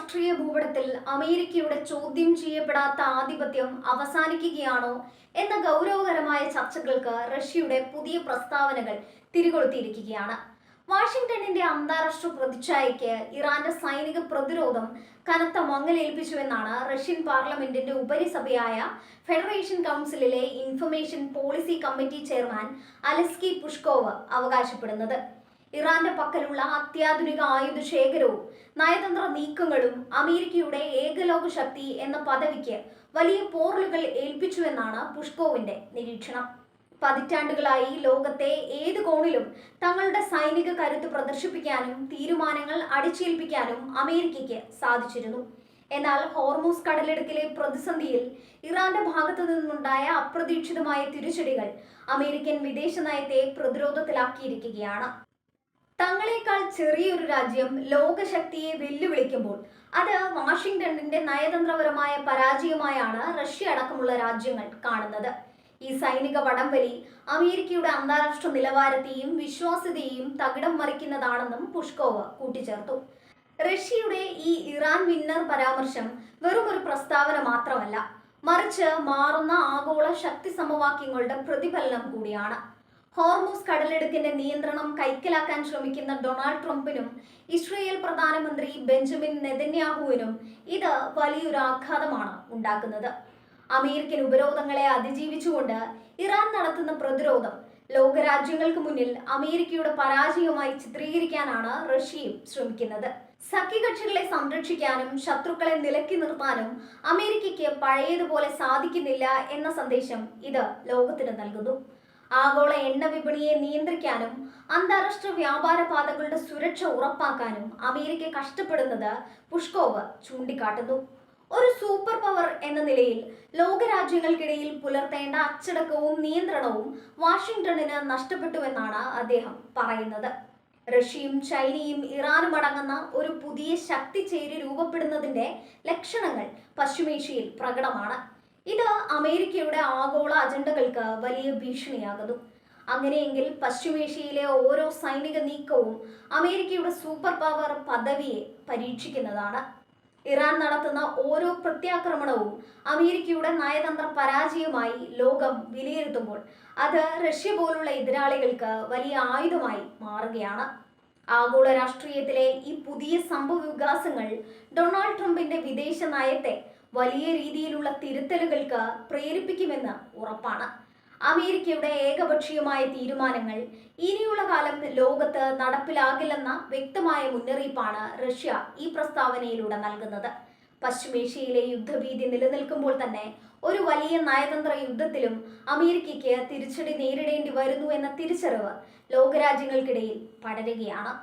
രാഷ്ട്രീയ ഭൂപടത്തിൽ അമേരിക്കയുടെ ചോദ്യം ചെയ്യപ്പെടാത്ത ആധിപത്യം അവസാനിക്കുകയാണോ എന്ന ഗൗരവകരമായ ചർച്ചകൾക്ക് റഷ്യയുടെ പുതിയ പ്രസ്താവനകൾ തിരികൊളുത്തിയിരിക്കുകയാണ്. വാഷിംഗ്ടണിന്റെ അന്താരാഷ്ട്ര പ്രതിച്ഛായയ്ക്ക് ഇറാന്റെ സൈനിക പ്രതിരോധം കനത്ത മങ്ങലേൽപ്പിച്ചുവെന്നാണ് റഷ്യൻ പാർലമെന്റിന്റെ ഉപരിസഭയായ ഫെഡറേഷൻ കൗൺസിലിലെ ഇൻഫർമേഷൻ പോളിസി കമ്മിറ്റി ചെയർമാൻ അലസ്കി പുഷ്കോവ് അവകാശപ്പെടുന്നത്. ഇറാന്റെ പക്കലുള്ള അത്യാധുനിക ആയുധ ശേഖരവും നയതന്ത്ര നീക്കങ്ങളും അമേരിക്കയുടെ ഏകലോക ശക്തി എന്ന പദവിക്ക് വലിയ പോറലുകൾ ഏൽപ്പിച്ചുവെന്നാണ് പുഷ്കോവിന്റെ നിരീക്ഷണം. പതിറ്റാണ്ടുകളായി ലോകത്തെ ഏത് കോണിലും തങ്ങളുടെ സൈനിക കരുത്ത് പ്രദർശിപ്പിക്കാനും തീരുമാനങ്ങൾ അടിച്ചേൽപ്പിക്കാനും അമേരിക്കയ്ക്ക് സാധിച്ചിരുന്നു. എന്നാൽ ഹോർമൂസ് കടലിടുക്കിലെ പ്രതിസന്ധിയിൽ ഇറാന്റെ ഭാഗത്തു നിന്നുണ്ടായ അപ്രതീക്ഷിതമായ തിരിച്ചടികൾ അമേരിക്കൻ വിദേശ നയത്തെ പ്രതിരോധത്തിലാക്കിയിരിക്കുകയാണ്. തങ്ങളെക്കാൾ ചെറിയൊരു രാജ്യം ലോകശക്തിയെ വെല്ലുവിളിക്കുമ്പോൾ അത് വാഷിംഗ്ടണിന്റെ നയതന്ത്രപരമായ പരാജയമായാണ് റഷ്യ അടക്കമുള്ള രാജ്യങ്ങൾ കാണുന്നത്. ഈ സൈനിക വടംവലി അമേരിക്കയുടെ അന്താരാഷ്ട്ര നിലവാരത്തെയും വിശ്വാസ്യതയെയും തകിടം മറിക്കുന്നതാണെന്നും പുഷ്കോവ് കൂട്ടിച്ചേർത്തു. റഷ്യയുടെ ഈ ഇറാൻ വിന്നർ പരാമർശം വെറുമൊരു പ്രസ്താവന മാത്രമല്ല, മറിച്ച് മാറുന്ന ആഗോള ശക്തി സമവാക്യങ്ങളുടെ പ്രതിഫലനം കൂടിയാണ്. ഹോർമൂസ് കടലിടുക്കിന്റെ നിയന്ത്രണം കൈക്കലാക്കാൻ ശ്രമിക്കുന്ന ഡൊണാൾഡ് ട്രംപിനും ഇസ്രയേൽ പ്രധാനമന്ത്രി ബെഞ്ചമിൻ നെതന്യാഹുവിനും ഇത് വലിയൊരു ആഘാതമാണ് ഉണ്ടാക്കുന്നത്. അമേരിക്കൻ ഉപരോധങ്ങളെ അതിജീവിച്ചുകൊണ്ട് ഇറാൻ നടത്തുന്ന പ്രതിരോധം ലോകരാജ്യങ്ങൾക്ക് മുന്നിൽ അമേരിക്കയുടെ പരാജയമായി ചിത്രീകരിക്കാനാണ് റഷ്യയും ശ്രമിക്കുന്നത്. സഖ്യകക്ഷികളെ സംരക്ഷിക്കാനും ശത്രുക്കളെ നിലക്കി നിർത്താനും അമേരിക്കയ്ക്ക് പഴയതുപോലെ സാധിക്കുന്നില്ല എന്ന സന്ദേശം ഇത് ലോകത്തിന് നൽകുന്നു. ആഗോള എണ്ണ വിപണിയെ നിയന്ത്രിക്കാനും അന്താരാഷ്ട്ര വ്യാപാര പാതകളുടെ സുരക്ഷ ഉറപ്പാക്കാനും അമേരിക്ക കഷ്ടപ്പെടുന്നത് പുഷ്കോവ് ചൂണ്ടിക്കാട്ടുന്നു. ഒരു സൂപ്പർ പവർ എന്ന നിലയിൽ ലോകരാജ്യങ്ങൾക്കിടയിൽ പുലർത്തേണ്ട അച്ചടക്കവും നിയന്ത്രണവും വാഷിംഗ്ടണിന് നഷ്ടപ്പെട്ടുവെന്നാണ് അദ്ദേഹം പറയുന്നത്. റഷ്യയും ചൈനയും ഇറാനും അടങ്ങുന്ന ഒരു പുതിയ ശക്തി ചേരി രൂപപ്പെടുന്നതിന്റെ ലക്ഷണങ്ങൾ പശ്ചിമേഷ്യയിൽ പ്രകടമാണ്. ഇത് അമേരിക്കയുടെ ആഗോള അജണ്ടകൾക്ക് വലിയ ഭീഷണിയാകുന്നു. അങ്ങനെയെങ്കിൽ പശ്ചിമേഷ്യയിലെ ഓരോ സൈനിക നീക്കവും അമേരിക്കയുടെ സൂപ്പർ പവർ പദവിയെ പരീക്ഷിക്കുന്നതാണ്. ഇറാൻ നടത്തുന്ന ഓരോ പ്രത്യാക്രമണവും അമേരിക്കയുടെ നയതന്ത്ര പരാജയമായി ലോകം വിലയിരുത്തുമ്പോൾ അത് റഷ്യ പോലുള്ള എതിരാളികൾക്ക് വലിയ ആയുധമായി മാറുകയാണ്. ആഗോള രാഷ്ട്രീയത്തിലെ ഈ പുതിയ സംഭവ വികാസങ്ങൾ ഡൊണാൾഡ് ട്രംപിന്റെ വിദേശ നയത്തെ വലിയ രീതിയിലുള്ള തിരുത്തലുകൾക്ക് പ്രേരിപ്പിക്കുമെന്ന് ഉറപ്പാണ്. അമേരിക്കയുടെ ഏകപക്ഷീയമായ തീരുമാനങ്ങൾ ഇനിയുള്ള കാലം ലോകത്ത് നടപ്പിലാകില്ലെന്ന വ്യക്തമായ മുന്നറിയിപ്പാണ് റഷ്യ ഈ പ്രസ്താവനയിലൂടെ നൽകുന്നത്. പശ്ചിമേഷ്യയിലെ യുദ്ധഭീതി നിലനിൽക്കുമ്പോൾ തന്നെ ഒരു വലിയ നയതന്ത്ര യുദ്ധത്തിലും അമേരിക്കയ്ക്ക് തിരിച്ചടി നേരിടേണ്ടി വരുന്നു എന്ന തിരിച്ചറിവ് ലോകരാജ്യങ്ങൾക്കിടയിൽ പടരുകയാണ്.